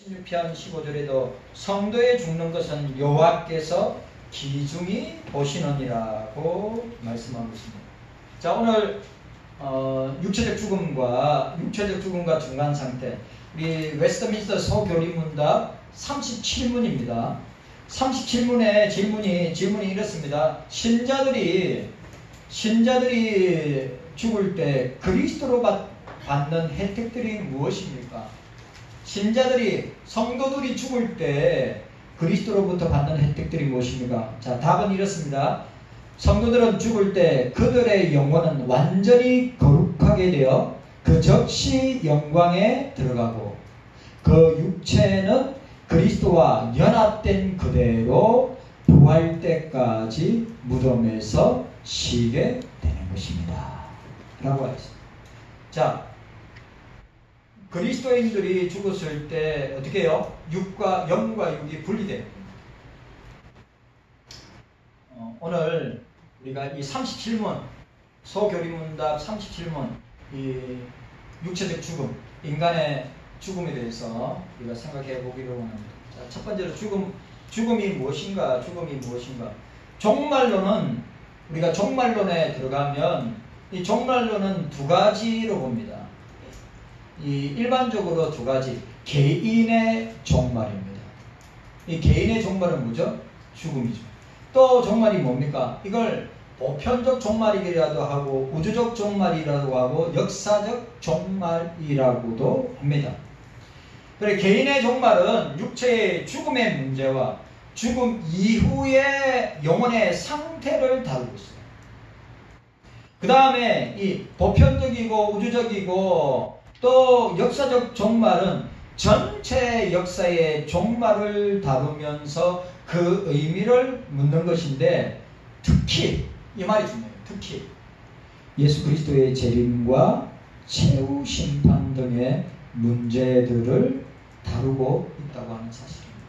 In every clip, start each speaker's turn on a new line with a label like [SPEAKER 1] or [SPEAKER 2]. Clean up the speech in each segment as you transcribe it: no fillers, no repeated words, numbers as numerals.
[SPEAKER 1] 16편 15절에도 성도의 죽는 것은 여호와께서 기중히 보시느니라고 말씀하고 있습니다. 자, 오늘 육체적 죽음과 중간 상태, 우리 웨스트민스터 소교리문답 37문입니다. 37문의 질문이 이렇습니다. 신자들이 죽을 때 그리스도로 받는 혜택들이 무엇입니까? 성도들이 죽을 때 그리스도로부터 받는 혜택들이 무엇입니까? 자, 답은 이렇습니다. 성도들은 죽을 때 그들의 영혼은 완전히 거룩하게 되어 그 즉시 영광에 들어가고 그 육체는 그리스도와 연합된 그대로 부활 때까지 무덤에서 쉬게 되는 것입니다. 라고 하였습니다. 자, 그리스도인들이 죽었을 때 어떻게 해요? 영과 육이 분리돼요. 오늘 우리가 이 37문, 소교리문답 37문, 이 육체적 죽음, 인간의 죽음에 대해서 우리가 생각해 보기로 합니다. 자, 첫 번째로 죽음이 무엇인가? 종말론은, 우리가 종말론에 들어가면 이 종말론은 두 가지로 봅니다. 일반적으로 두 가지. 개인의 종말입니다. 이 개인의 종말은 뭐죠? 죽음이죠. 또 종말이 뭡니까? 이걸 보편적 종말이라도 하고 우주적 종말이라고 하고 역사적 종말이라고도 합니다. 그래, 개인의 종말은 육체의 죽음의 문제와 죽음 이후의 영혼의 상태를 다루고 있어요. 그 다음에 이 보편적이고 우주적이고 또 역사적 종말은 전체 역사의 종말을 다루면서 그 의미를 묻는 것인데, 특히 이 말이 중요해요. 특히 예수 그리스도의 재림과 최후 심판 등의 문제들을 다루고 있다고 하는 사실입니다.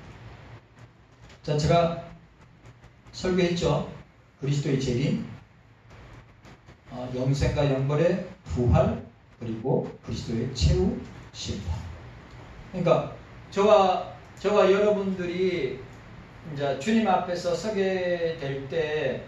[SPEAKER 1] 자, 제가 설교했죠. 그리스도의 재림, 영생과 영벌의 부활, 그리고 그리스도의 최후 심판. 그러니까 저와 여러분들이 이제 주님 앞에서 서게 될 때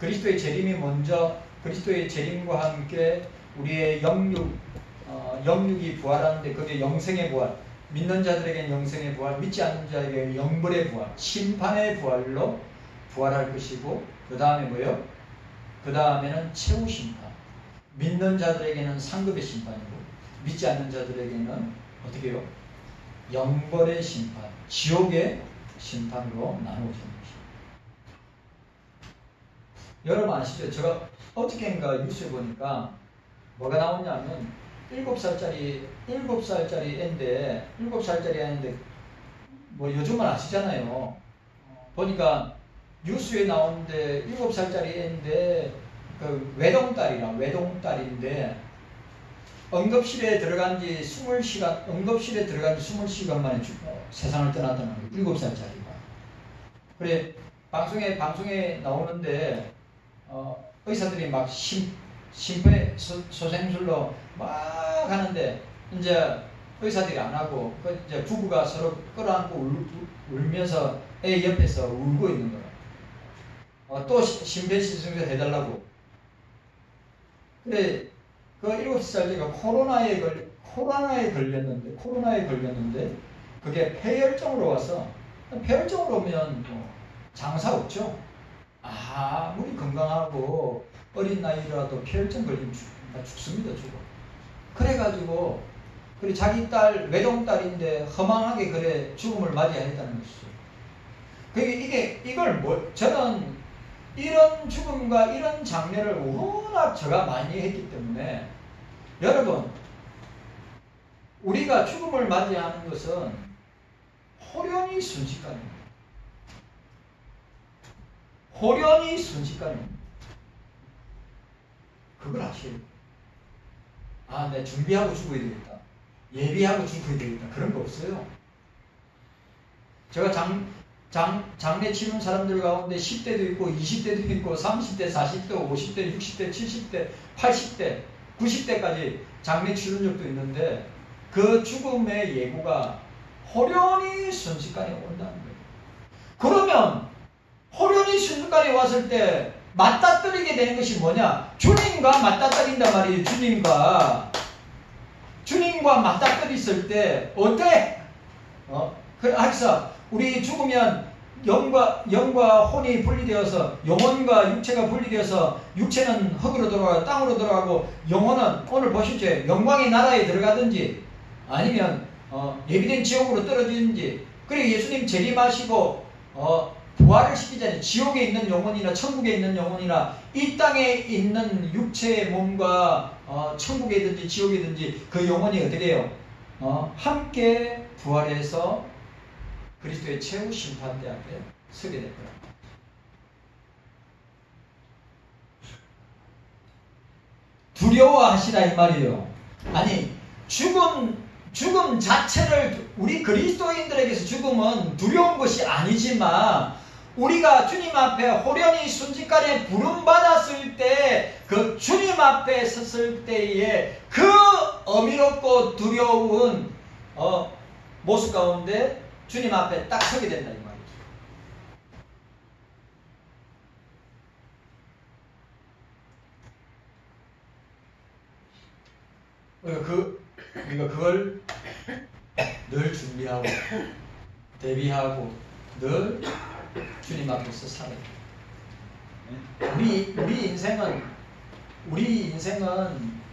[SPEAKER 1] 그리스도의 재림이 먼저, 그리스도의 재림과 함께 우리의 영육이 부활하는데 그게 영생의 부활, 믿는 자들에게는 영생의 부활, 믿지 않는 자에게는 영벌의 부활, 심판의 부활로 부활할 것이고, 그 다음에 뭐예요? 그 다음에는 최후 심판. 믿는 자들에게는 상급의 심판이고 믿지 않는 자들에게는 어떻게 해요? 영벌의 심판, 지옥의 심판으로 나누어지는 것입니다. 여러분 아시죠? 제가 어떻게인가 뉴스에 보니까 뭐가 나오냐면 7살짜리 애인데 뭐 요즘은 아시잖아요. 보니까 뉴스에 나오는데 7살짜리 애인데 그 외동딸인데 응급실에 들어간 지 20시간 만에 세상을 떠났다는 거예요. 7살짜리가. 그래, 방송에 나오는데 의사들이 막 심폐소생술로 막 하는데 이제 의사들이 안 하고 이제 부부가 서로 끌어안고 울면서 애 옆에서 울고 있는 거예요. 또 심폐소생술 해달라고. 근데 그 7살짜리가 코로나에 걸렸는데 그게 폐혈증으로 와서, 폐혈증으로 오면 뭐 장사 없죠. 아무리 건강하고 어린 나이라도 폐혈증 걸리면 죽습니다. 죽어. 그래가지고 그래, 자기 딸, 외동딸인데 허망하게 그래 죽음을 맞이해야 했다는 것이죠. 저는 이런 죽음과 이런 장면을 워낙 제가 많이 했기 때문에, 여러분, 우리가 죽음을 맞이하는 것은 호련히 순식간입니다. 그걸 아셔야 돼요. 내 준비하고 죽어야 되겠다, 예비하고 죽어야 되겠다, 그런 거 없어요. 제가 장례 치는 사람들 가운데 10대도 있고 20대도 있고 30대, 40대, 50대, 60대, 70대, 80대, 90대까지 장례 치른 적도 있는데 그 죽음의 예고가 호련히 순식간에 온다는 거예요. 그러면 호련히 순식간에 왔을 때 맞닥뜨리게 되는 것이 뭐냐? 주님과 맞닥뜨린단 말이에요. 주님과 맞닥뜨렸을 때 어때? 그래서 우리 죽으면 영과 혼이 분리되어서 영혼과 육체가 분리되어서 육체는 흙으로 돌아가고 땅으로 돌아가고 영혼은 오늘 보십시오. 영광의 나라에 들어가든지 아니면 예비된 지옥으로 떨어지든지. 그리고 예수님 재림하시고 부활을 시키자니 지옥에 있는 영혼이나 천국에 있는 영혼이나 이 땅에 있는 육체의 몸과 천국이든지 지옥이든지 그 영혼이 어떻게 해요? 함께 부활해서 그리스도의 최후 심판대 앞에 서게 될 거예요. 두려워하시라 이 말이에요. 아니 죽음 자체를 우리 그리스도인들에게서 죽음은 두려운 것이 아니지만 우리가 주님 앞에 호련히 순식간에 부름받았을 때 그 주님 앞에 섰을 때에 그 어미롭고 두려운 모습 가운데 주님 앞에 딱 서게 된다 이 말이죠. 우리가 그걸 늘 준비하고 대비하고 늘 주님 앞에서 살아요. 우리 인생은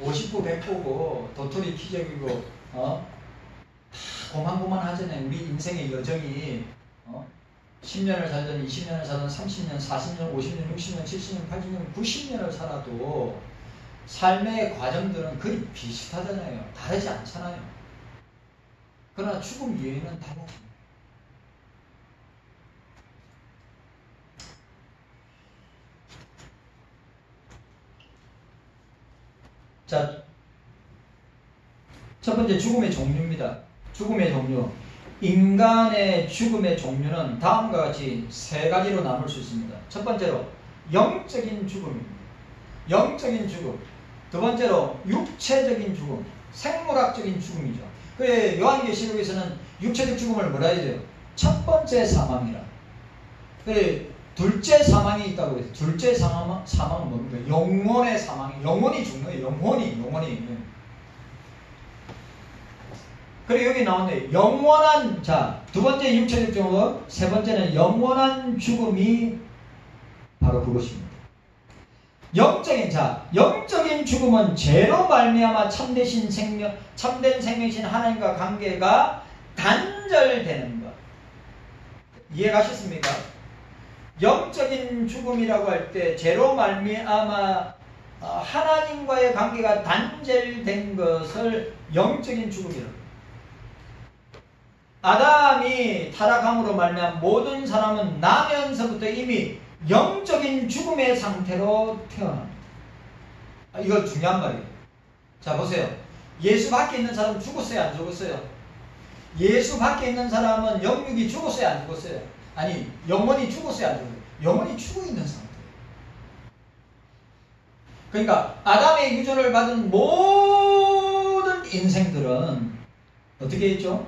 [SPEAKER 1] 50구 100구고 도토리 키적이고 다 고만고만하잖아요. 우리 인생의 여정이 10년을 살든 20년을 살든 30년, 40년, 50년, 60년, 70년, 80년, 90년을 살아도 삶의 과정들은 거의 비슷하잖아요. 다르지 않잖아요. 그러나 죽음 이외에는 달라집니다. 자, 첫 번째 죽음의 종류입니다. 죽음의 종류. 인간의 죽음의 종류는 다음과 같이 세 가지로 나눌 수 있습니다. 첫 번째로 영적인 죽음입니다. 영적인 죽음. 두 번째로 육체적인 죽음, 생물학적인 죽음이죠. 그래 요한계시록에서는 육체적 죽음을 뭐라 해야 돼요? 첫 번째 사망이라. 그래 둘째 사망이 있다고 해서 둘째 사망은 뭡니까? 영혼의 사망이, 영혼이 죽는 거예요. 영혼이. 그래 여기 나오네. 영원한 두 번째 육체적 죽음, 세 번째는 영원한 죽음이 바로 그것입니다. 영적인 죽음은 죄로 말미암아 참된 생명이신 하나님과 관계가 단절되는 것. 이해가셨습니까? 영적인 죽음이라고 할 때 죄로 말미암아 하나님과의 관계가 단절된 것을 영적인 죽음이라고 합니다. 아담이 타락함으로 말미암아 모든 사람은 나면서부터 이미 영적인 죽음의 상태로 태어납니다. 이거 중요한 말이에요. 자 보세요. 예수 밖에 있는 사람은 죽었어요? 안 죽었어요? 예수 밖에 있는 사람은 영육이 죽었어요? 안 죽었어요? 아니 영혼이 죽었어요? 안 죽었어요? 영혼이 죽어있는 상태예요. 그러니까 아담의 유전을 받은 모든 인생들은 어떻게 했죠?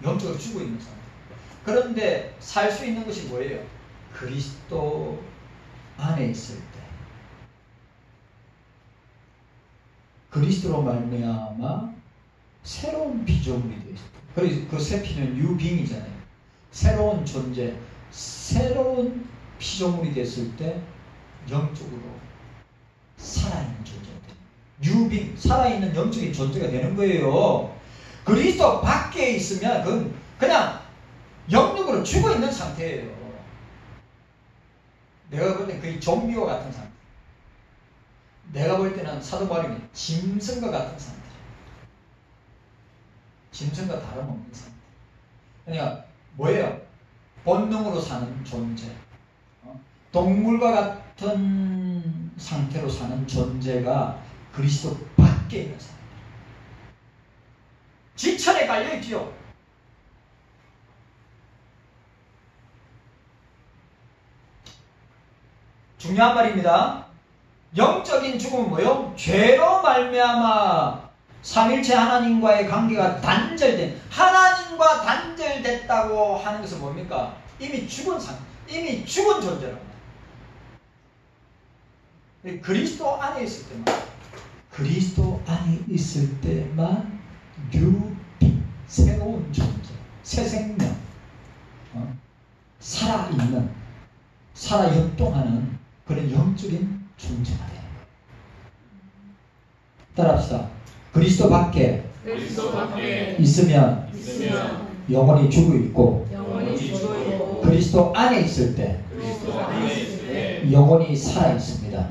[SPEAKER 1] 영적으로 죽어있는 상태. 그런데 살 수 있는 것이 뭐예요? 그리스도 안에 있을 때 그리스도로 말미암아 새로운 피조물이 되어 있을 때. 그래서 그 새 피는 뉴빙이잖아요. 새로운 존재, 새로운 피조물이 됐을 때 영적으로 살아있는 존재가 됩니다. 뉴빙, 살아있는 영적인 존재가 되는 거예요. 그리스도 밖에 있으면 그건 그냥 영적으로 죽어있는 상태예요. 내가 볼 때 거의 좀비와 같은 상태. 내가 볼 때는 사도 바울이 짐승과 같은 상태. 짐승과 다름없는 상태. 그러니까 뭐예요? 본능으로 사는 존재. 동물과 같은 상태로 사는 존재가 그리스도 밖에 있는 상태. 지천에 깔려있지요. 중요한 말입니다. 영적인 죽음은 뭐요? 죄로 말미암아 삼일체 하나님과의 관계가 단절된, 하나님과 단절됐다고 하는 것은 뭡니까? 이미 죽은 존재란 말이에요. 그리스도 안에 있을 때만 뉴비, 새로운 존재, 새 생명, 살아있는, 살아 역동하는 그런 영적인 존재가 되는 거예요. 따라합시다. 그리스도 밖에 있으면 영혼이 죽어 있고, 그리스도 안에 있을 때 영혼이 살아 있습니다.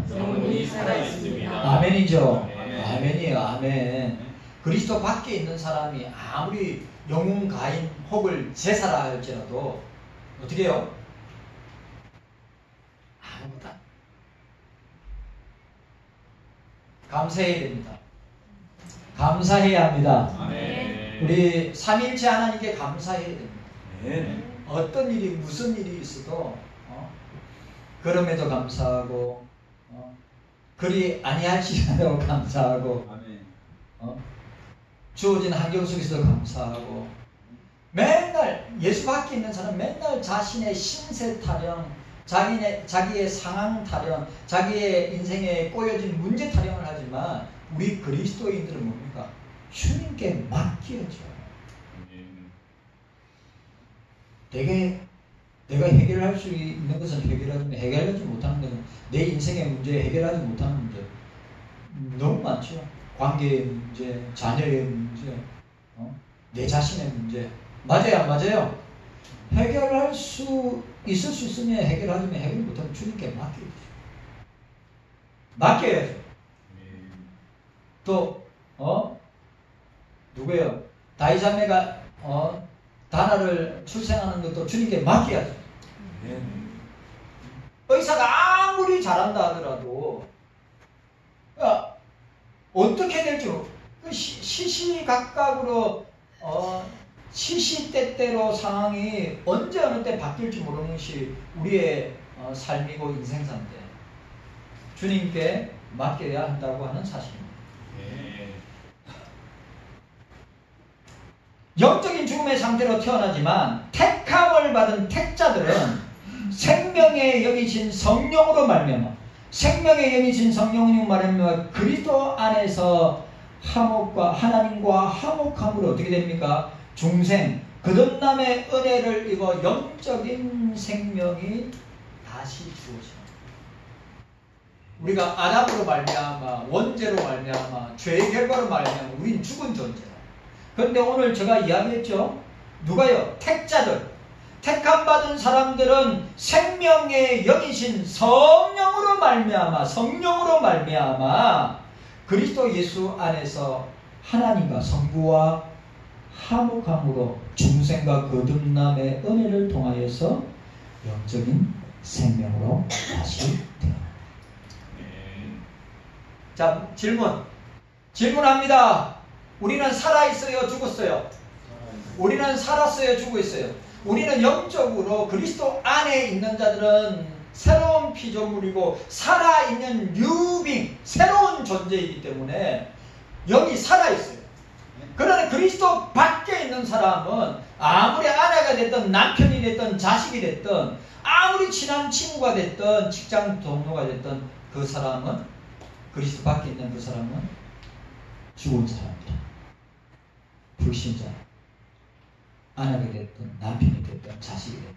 [SPEAKER 1] 아멘이죠. 아멘이에요. 아멘. 그리스도 밖에 있는 사람이 아무리 영웅 가인 혹을 제사라 할지라도 어떻게 해요? 아무것도 감사해야 됩니다. 감사해야 합니다.
[SPEAKER 2] 아멘.
[SPEAKER 1] 우리 삼위일체 하나님께 감사해야 됩니다.
[SPEAKER 2] 네.
[SPEAKER 1] 어떤 일이 무슨 일이 있어도 그럼에도 감사하고 그리 아니할지라도 감사하고 주어진 환경 속에서도 감사하고 맨날 예수 밖에 있는 사람 맨날 자신의 신세 타령, 자기의 상황 타령, 자기의 인생에 꼬여진 문제 타령을 하지만 우리 그리스도인들은 뭡니까? 주님께 맡겨져. 내가 해결할 수 있는 것은 해결하지만 해결하지 못하는 것은 내 인생의 문제, 해결하지 못하는 문제 너무 많죠. 관계의 문제, 자녀의 문제, 내 자신의 문제. 맞아요, 안 맞아요? 해결할 수 있을 수 있으면 해결하지만 해결 못하면 주님께 맡겨야죠. 맡겨야죠. 또 누구예요? 다이자매가 다나를 출생하는 것도 주님께 맡겨야죠. 의사가 아무리 잘한다 하더라도 어떻게 될지 시시각각으로 시시때때로 상황이 언제 어느 때 바뀔지 모르는 것이 우리의 삶이고 인생사인데 주님께 맡겨야 한다고 하는 사실입니다. 영적인 죽음의 상태로 태어나지만 택함을 받은 택자들은 생명의 영이신 성령으로 말미암아 그리스도 안에서 하나님과 화목함으로 어떻게 됩니까? 중생, 거듭남의 은혜를 입어 영적인 생명이 다시 주어집니다. 우리가 아담으로 말미암아, 원죄로 말미암아, 죄의 결과로 말미암아 우린 죽은 존재다. 그런데 오늘 제가 이야기했죠. 누가요? 택자들. 택함받은 사람들은 생명의 영이신 성령으로 말미암아 그리스도 예수 안에서 하나님과 성부와 화목함으로 중생과 거듭남의 은혜를 통하여서 영적인 생명으로 다시 태어납니다. 자, 질문합니다. 우리는 살아있어요? 죽었어요? 우리는 살았어요? 죽어 있어요? 우리는 영적으로 그리스도 안에 있는 자들은 새로운 피조물이고 살아있는 뉴빙, 새로운 존재이기 때문에 영이 살아있어요. 그러나 그리스도 밖에 있는 사람은 아무리 아내가 됐든 남편이 됐든 자식이 됐든 아무리 친한 친구가 됐든 직장 동료가 됐든 그 사람은 그리스도 밖에 있는 그 사람은 죽은 사람이다. 불신자. 아내가 됐든 남편이 됐든 자식이 됐든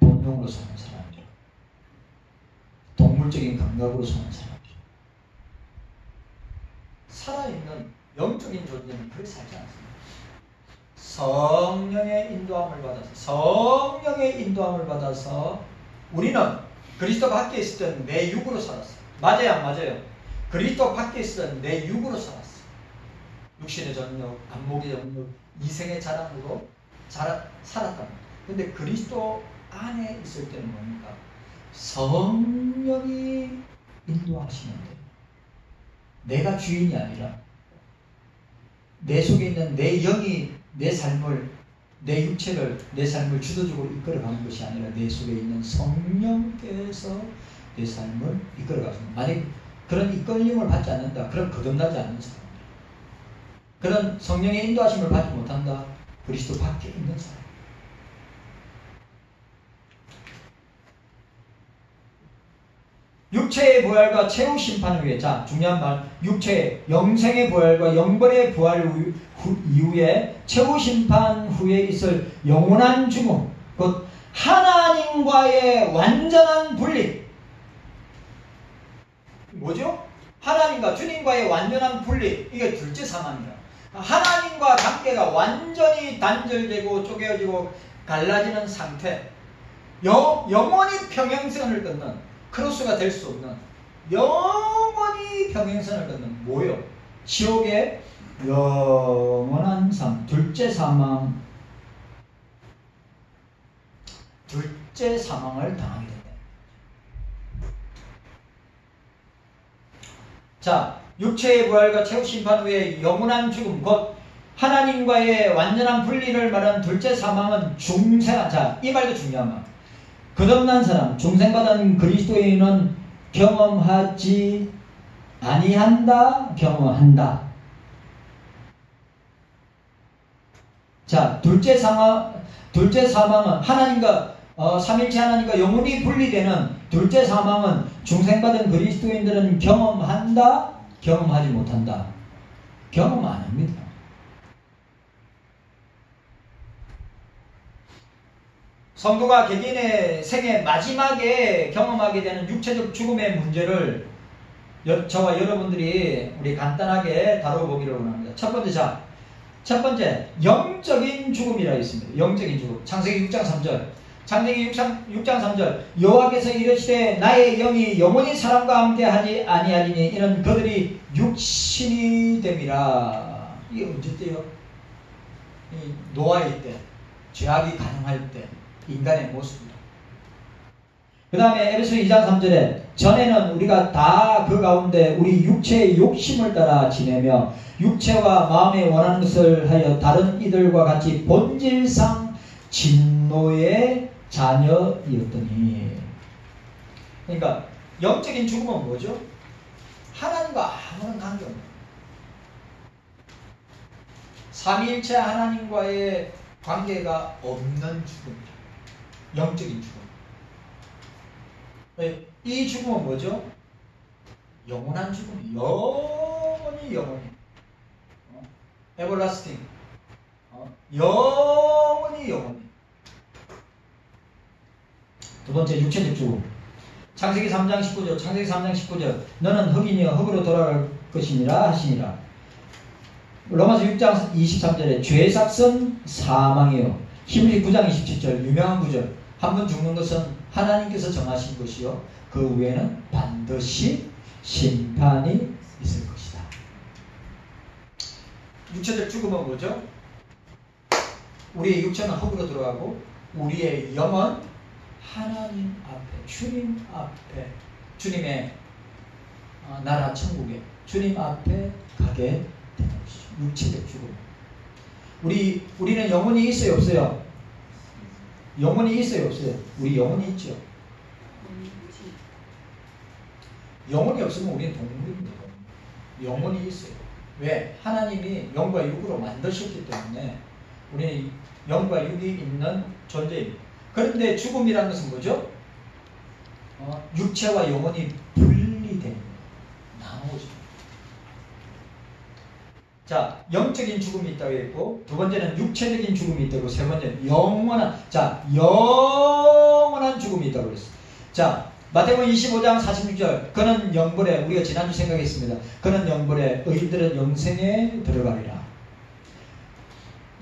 [SPEAKER 1] 본능으로 사는 사람이죠. 동물적인 감각으로 사는 사람이죠. 살아있는 영적인 존재는 그렇게 살지 않습니다. 성령의 인도함을 받아서 우리는 그리스도 밖에 있을 때 내 육으로 살았어요. 맞아요, 안 맞아요? 그리스도 밖에 있을 때 내 육으로 살았어요. 육신의 전력, 안목의 전력, 이생의 자랑으로 살았단 말이에요. 근데 그리스도 안에 있을 때는 뭡니까? 성령이 인도하시는데 내가 주인이 아니라 내 속에 있는 내 영이 내 삶을, 내 육체를, 내 삶을 주도적으로 이끌어가는 것이 아니라 내 속에 있는 성령께서 내 삶을 이끌어가십니다. 만약 그런 이끌림을 받지 않는다. 그런 거듭나지 않는 사람. 그런 성령의 인도하심을 받지 못한다. 그리스도 밖에 있는 사람. 육체의 부활과 최후 심판 후에, 자, 중요한 말, 육체의 영생의 부활과 영벌의 부활 이후에 최후 심판 후에 있을 영원한 죽음, 곧 하나님과의 완전한 분리. 뭐죠? 하나님과 주님과의 완전한 분리. 이게 둘째 사망이라. 하나님과 관계가 완전히 단절되고 쪼개어지고 갈라지는 상태. 영원히 평행선을 걷는, 크로스가 될 수 없는 영원히 평행선을 걷는 뭐요? 지옥의 영원한 삶. 둘째 사망. 둘째 사망을 당하게 된다. 자, 육체의 부활과 최후 심판 후에 영원한 죽음, 곧 하나님과의 완전한 분리를 말하는 둘째 사망은 중생. 자, 이 말도 중요한 말. 거듭난 사람, 중생받은 그리스도인은 경험하지 아니한다, 경험한다. 자, 둘째 사망은 하나님과 삼일체 하나님과 영원히 분리되는 둘째 사망은 중생받은 그리스도인들은 경험한다, 경험하지 못한다. 경험 안 합니다. 성도가 개개인의 생애 마지막에 경험하게 되는 육체적 죽음의 문제를 저와 여러분들이 우리 간단하게 다뤄보기를 원합니다. 첫 번째 영적인 죽음이라 있습니다. 영적인 죽음. 창세기 6장 3절. 창세기 6장 3절. 여호와께서 이르시되 나의 영이 영원히 사람과 함께 하지 아니하리니 이는 그들이 육신이 됨이라. 이게 언제 때요? 이 노아의 때, 죄악이 가능할 때 인간의 모습이다. 그 다음에 에베소 2장 3절에 전에는 우리가 다 그 가운데 우리 육체의 욕심을 따라 지내며 육체와 마음에 원하는 것을 하여 다른 이들과 같이 본질상 진노의 자녀이었더니. 그러니까 영적인 죽음은 뭐죠? 하나님과 아무런 관계없는 삼위일체 하나님과의 관계가 없는 죽음이다. 영적인 죽음. 이 죽음은 뭐죠? 영원한 죽음. 영원히 everlasting. 영원히. 두 번째 육체적 죽음. 창세기 3장 19절. 너는 흙이니여 흙으로 돌아갈 것이니라 하시니라. 로마서 6장 23절에 죄의 삭은 사망이요. 히브리 9장 27절 유명한 구절. 한 번 죽는 것은 하나님께서 정하신 것이요 그 후에는 반드시 심판이 있을 것이다. 육체적 죽음은 뭐죠? 우리의 육체는 흙으로 들어가고 우리의 영은 하나님 앞에, 주님 앞에, 주님의 나라 천국에 주님 앞에 가게 되는 것이죠. 육체적 죽음. 우리는 영혼이 있어요, 없어요? 영혼이 있어요, 없어요? 우리 영혼이 있죠. 영혼이 없으면 우리는 동물입니다. 영혼이 있어요. 왜? 하나님이 영과 육으로 만드셨기 때문에 우리는 영과 육이 있는 존재입니다. 그런데 죽음이라는 것은 뭐죠? 육체와 영혼이 분리되는 나머지. 자, 영적인 죽음이 있다고 했고, 두 번째는 육체적인 죽음이 있다고, 세 번째는 영원한 죽음이 있다고 그랬어요. 자, 마태복음 25장 46절. 그는 영벌에, 우리가 지난주 생각했습니다. 그는 영벌에 의인들은 영생에 들어가리라.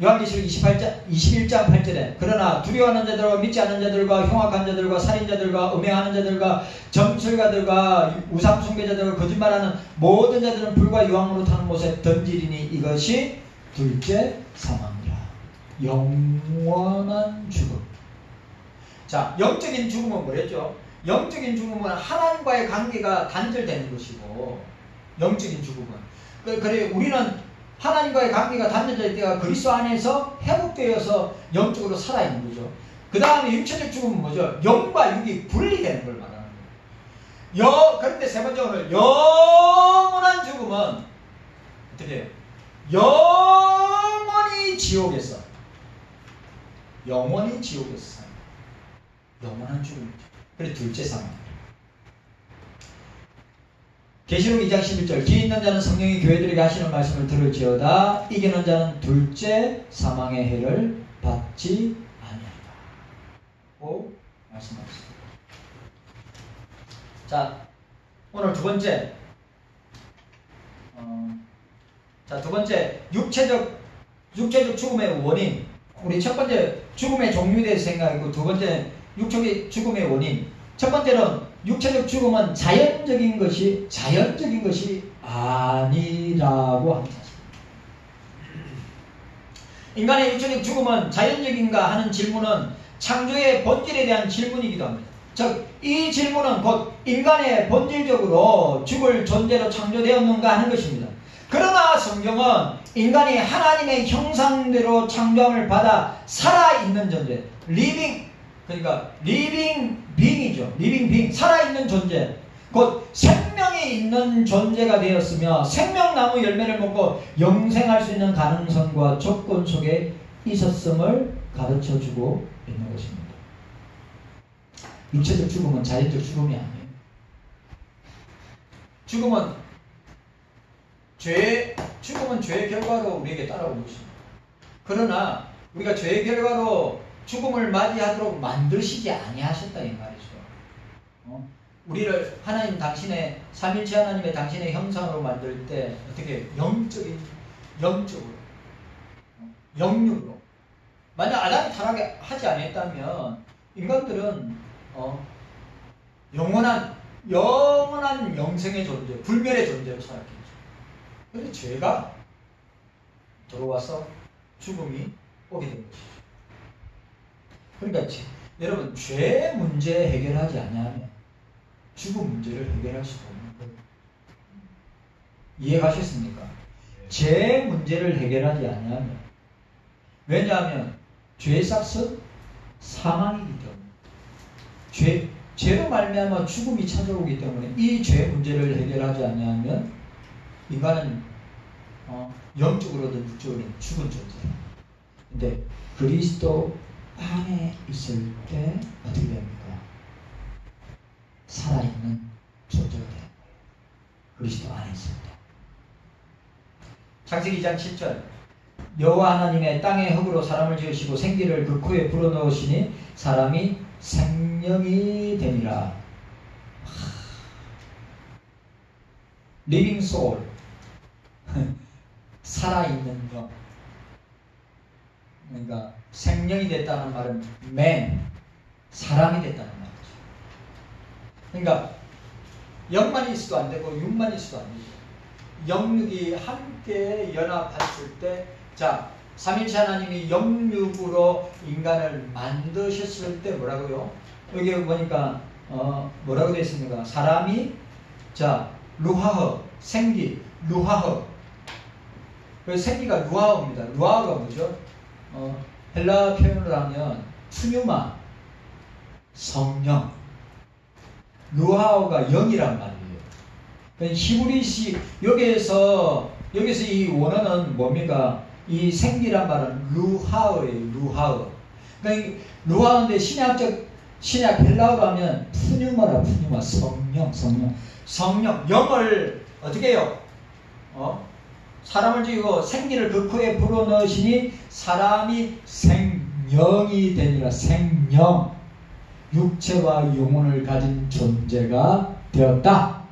[SPEAKER 1] 요한계시록 21장 8절에 그러나 두려워하는 자들과 믿지 않는 자들과 흉악한 자들과 살인자들과 음행하는 자들과 점술가들과 우상숭배자들과 거짓말하는 모든 자들은 불과 유황으로 타는 못에 던지리니 이것이 둘째 사망이라. 영원한 죽음. 자, 영적인 죽음은 뭐랬죠? 영적인 죽음은 하나님과의 관계가 단절되는 것이고, 영적인 죽음은 그래 우리는 하나님과의 관계가 단절될 때가 그리스도 안에서 회복되어서 영적으로 살아있는 거죠. 그 다음에 육체적 죽음은 뭐죠? 영과 육이 분리되는 걸 말하는 거예요. 그런데 세 번째 오늘 영원한 죽음은 어떻게 해요? 영원히 지옥에서 삽니다. 영원한 죽음이죠. 그리고 둘째 상황. 계시록 2장 11절 귀 있는 자는 성령이 교회들에게 하시는 말씀을 들을지어다 이기는 자는 둘째 사망의 해를 받지 아니하리라 고 말씀하셨습니다. 자, 오늘 두 번째 두 번째 육체적 죽음의 원인. 우리 첫 번째 죽음의 종류에 대해서 생각했고 두 번째 육체적 죽음의 원인. 첫 번째는 육체적 죽음은 자연적인 것이 아니라고 합니다. 인간의 육체적 죽음은 자연적인가 하는 질문은 창조의 본질에 대한 질문이기도 합니다. 즉, 이 질문은 곧 인간의 본질적으로 죽을 존재로 창조되었는가 하는 것입니다. 그러나 성경은 인간이 하나님의 형상대로 창조함을 받아 살아있는 존재, 그러니까 리빙 빙이죠. 리빙 빙, 살아있는 존재, 곧 생명이 있는 존재가 되었으며 생명나무 열매를 먹고 영생할 수 있는 가능성과 조건 속에 있었음을 가르쳐주고 있는 것입니다. 육체적 죽음은 자연적 죽음이 아니에요. 죽음은 죄의 결과로 우리에게 따라오는 것입니다. 그러나 우리가 죄의 결과로 죽음을 맞이하도록 만드시지 아니하셨다 이 말이죠. 우리를 하나님 당신의 삼일체 하나님의 당신의 형상으로 만들 때 어떻게 영적으로 영육으로 만약 아담이 타락하지 않았다면 인간들은 영원한 영생의 존재, 불멸의 존재로 살았겠죠. 그런데 죄가 들어와서 죽음이 오게 된 것이죠. 그러니까 여러분, 죄 문제 해결하지 않으면 죽음 문제를 해결할 수가 없는 거예요. 이해가셨습니까? 죄 문제를 해결하지 않으면, 왜냐하면 죄의 삭은 사망이기 때문에, 죄로 말미암아 죽음이 찾아오기 때문에 이 죄 문제를 해결하지 않으면 인간은 영적으로든 육적으로든 죽은 존재예요. 근데 그리스도 안에 있을 때 어떻게 됩니까? 살아있는 존재가 되는 거예요. 그리스도 안에 있을 때. 창세기 2장 7절 여호와 하나님의 땅의 흙으로 사람을 지으시고 생기를 그 코에 불어넣으시니 사람이 생명이 되니라. 리빙 소울 살아있는 영. 그러니까 생명이 됐다는 말은 사람이 됐다는 말이죠. 그러니까 영만 있어도 안 되고 육만 있어도 안 되죠. 영육이 함께 연합했을 때, 자, 삼일체 하나님이 영육으로 인간을 만드셨을 때 뭐라고요? 여기 보니까 뭐라고 되어 있습니까? 사람이 루하흐, 생기, 루하흐. 생기가 루하흐입니다. 루하흐가 뭐죠? 헬라 표현으로 하면 푸뉴마, 성령. 루하흐가 영이란 말이에요. 히브리식 여기에서 이 원어는 뭡니까? 이 생기란 말은 루하흐예요. 루하흐. 그러니까 루하흐인데 신약 헬라어로 하면 푸뉴마라. 성령. 영을 어떻게 해요? 사람을 지고 생기를 그 코에 불어넣으시니 사람이 생명이 되니라. 생명. 육체와 영혼을 가진 존재가 되었다.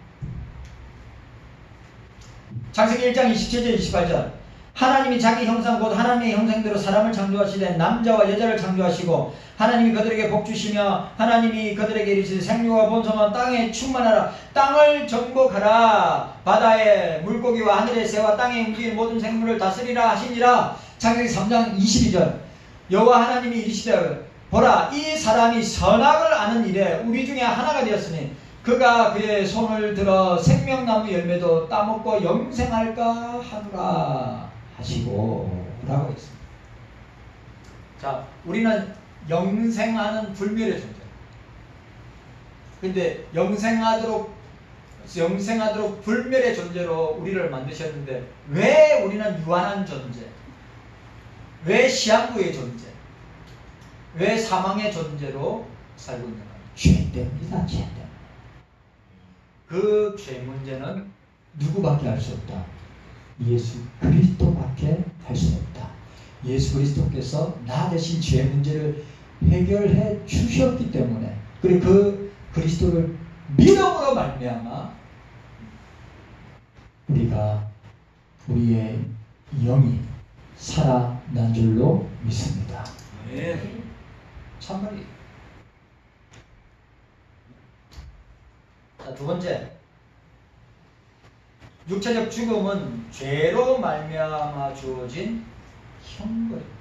[SPEAKER 1] 창세기 1장 27절 28절 하나님이 자기 형상 곧 하나님의 형상대로 사람을 창조하시되 남자와 여자를 창조하시고 하나님이 그들에게 복주시며 하나님이 그들에게 이르시되 생육과 번성한 땅에 충만하라. 땅을 정복하라. 바다의 물고기와 하늘의 새와 땅에 움직이는 모든 생물을 다스리라 하시니라. 창세기 3장 22절 여호와 하나님이 이르시되 보라, 이 사람이 선악을 아는 일에 우리 중에 하나가 되었으니 그가 그의 손을 들어 생명나무 열매도 따먹고 영생할까 하노라 하시고 라고 했습니다. 자, 우리는 영생하는 불멸의 존재. 근데 영생하도록 불멸의 존재로 우리를 만드셨는데 왜 우리는 유한한 존재, 왜 시한부의 존재, 왜 사망의 존재로 살고 있는가? 죄 때문이다. 죄 때문에. 그 죄 문제는 누구밖에 할 수 없다. 예수 그리스도밖에 할 수 없다. 예수 그리스도께서 나 대신 죄 문제를 해결해 주셨기 때문에, 그리고 그 그리스도를 믿음으로 말미암아 우리의 영이 살아난 줄로 믿습니다. 네. 참말이. 자, 두 번째, 육체적 죽음은 죄로 말미암아 주어진 형벌입니다.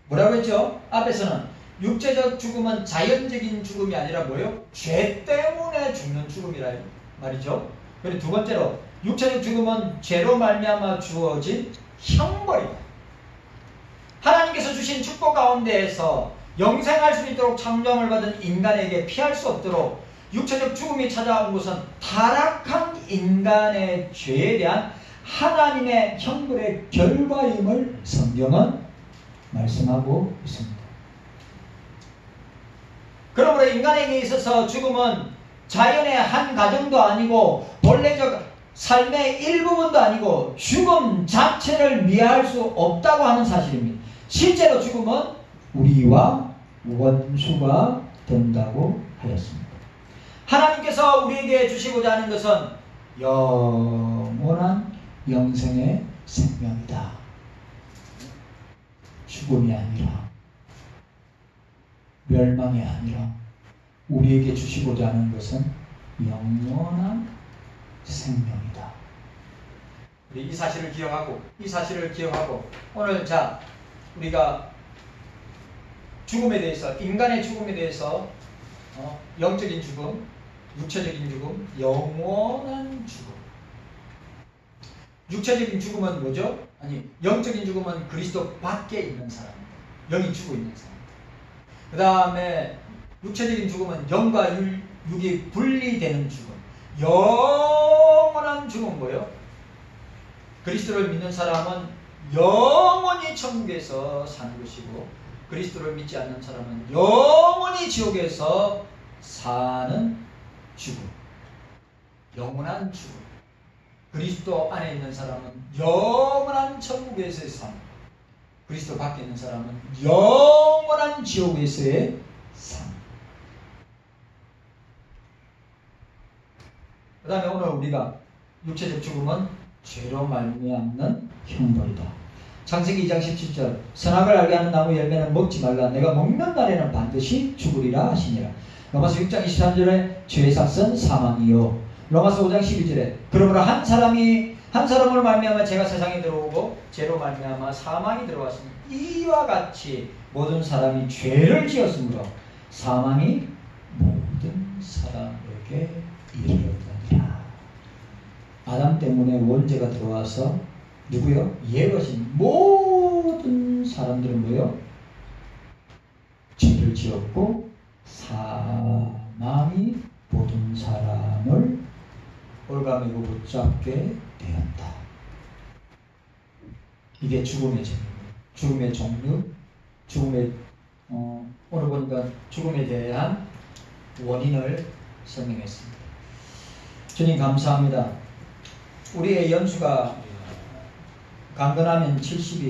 [SPEAKER 1] 뭐라고 했죠? 앞에서는 육체적 죽음은 자연적인 죽음이 아니라 뭐예요? 죄 때문에 죽는 죽음이라 말이죠. 그리고 두 번째로 육체적 죽음은 죄로 말미암아 주어진 형벌이다. 하나님께서 주신 축복 가운데에서 영생할 수 있도록 창조함을 받은 인간에게 피할 수 없도록 육체적 죽음이 찾아온 것은 타락한 인간의 죄에 대한 하나님의 형벌의 결과임을 성경은 말씀하고 있습니다. 그러므로 인간에게 있어서 죽음은 자연의 한 가정도 아니고 본래적 삶의 일부분도 아니고 죽음 자체를 미화할 수 없다고 하는 사실입니다. 실제로 죽음은 우리와 원수가 된다고 하였습니다. 하나님께서 우리에게 주시고자 하는 것은 영원한 영생의 생명이다. 죽음이 아니라, 멸망이 아니라 우리에게 주시고자 하는 것은 영원한 생명이다. 우리 이 사실을 기억하고 오늘 자 우리가 죽음에 대해서, 인간의 죽음에 대해서 영적인 죽음, 육체적인 죽음, 영원한 죽음. 육체적인 죽음은 뭐죠? 아니, 영적인 죽음은 그리스도 밖에 있는 사람입니다. 영이 죽어 있는 사람. 그 다음에 육체적인 죽음은 영과 육이 분리되는 죽음. 영원한 죽음은 뭐예요? 그리스도를 믿는 사람은 영원히 천국에서 사는 것이고, 그리스도를 믿지 않는 사람은 영원히 지옥에서 사는 죽음. 영원한 죽음. 그리스도 안에 있는 사람은 영원한 천국에서의 삶, 그리스도 밖에 있는 사람은 영원한 지옥에서의 삶. 그 다음에 오늘 우리가 육체적 죽음은 죄로 말미암는 형벌이다. 창세기 2장 17절, 선악을 알게 하는 나무 열매는 먹지 말라. 내가 먹는 날에는 반드시 죽으리라 하시니라. 로마서 6장 23절에 죄의 삭은 사망이요. 로마서 5장 12절에 그러므로 한 사람을 말미암아 죄가 세상에 들어오고 죄로 말미암아 사망이 들어왔으니 이와 같이 모든 사람이 죄를 지었으므로 사망이 모든 사람에게 이르렀느니라. 아담 때문에 원죄가 들어와서 누구요? 예것인 모든 사람들은 뭐요? 죄를 지었고 사망이 모든 사람을 올가매고 붙잡게 되었다. 이게 죽음의 종류입니다. 죽음의 종류, 오늘 보니까 죽음에 대한 원인을 설명했습니다. 주님 감사합니다. 우리의 연수가 강건하면 70이요.